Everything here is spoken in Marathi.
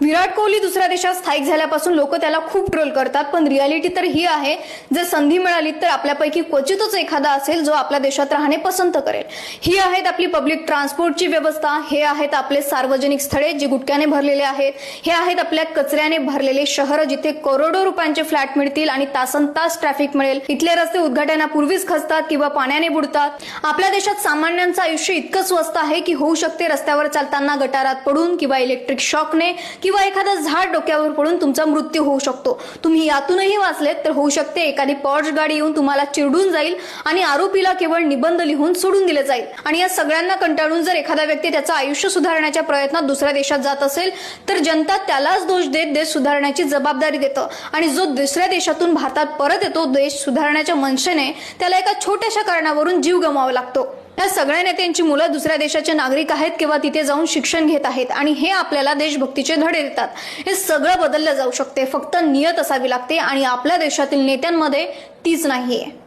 विराट कोहली दुसऱ्या देशात स्थायिक झाल्यापासून लोक त्याला खूप ट्रोल करतात, पण रियालिटी तर ही आहे, जर संधी मिळाली तर आपल्यापैकी क्वचितच एखादा असेल जो आपल्या देशात राहणे पसंत करेल। ही आहेत आपली पब्लिक ट्रान्सपोर्टची व्यवस्था, हे आहेत आपले सार्वजनिक स्थळे जे गुटख्याने भरलेले आहेत, हे आहेत आपल्या कचऱ्याने भरलेले शहर जिथे करोडो रुपयांचे फ्लॅट मिळतील आणि तासनतास ट्रॅफिक मिळेल। इथले रस्ते उद्घाटनापूर्वीच खचतात किंवा पाण्याने बुडतात। आपल्या देशात सामान्यांचं आयुष्य इतकं स्वस्त आहे की होऊ शकते रस्त्यावर चालताना गटारात पडून किंवा इलेक्ट्रिक शॉकने किंवा एखादा झाड डोक्यावर पडून तुमचा मृत्यू होऊ शकतो। तुम्ही यातूनही वाचलेत तर होऊ शकते एखादी पॉर्श गाडी येऊन तुम्हाला चिरडून जाईल आणि आरोपीला केवळ निबंध लिहून सोडून दिले जाईल। आणि या सगळ्यांना कंटाळून जर एखादा व्यक्ती त्याचं आयुष्य सुधारण्याच्या प्रयत्नात दुसऱ्या देशात जात असेल तर जनता त्यालाच दोष देत देश सुधारण्याची जबाबदारी देतं आणि जो दुसऱ्या देशातून भारतात परत येतो देश सुधारण्याच्या मनशेने त्याला एका छोट्याशा कारणावरून जीव गमवावा लागतो। या सगळ्या नेत्यांची मुलं दुसऱ्या देशाचे नागरिक आहेत किंवा तिथे जाऊन शिक्षण घेत आहेत आणि हे आपल्याला देशभक्तीचे धडे देतात। हे सगळं बदललं जाऊ शकते, फक्त नियत असावी लागते आणि आपल्या देशातील नेत्यांमध्ये तीच नाहीये।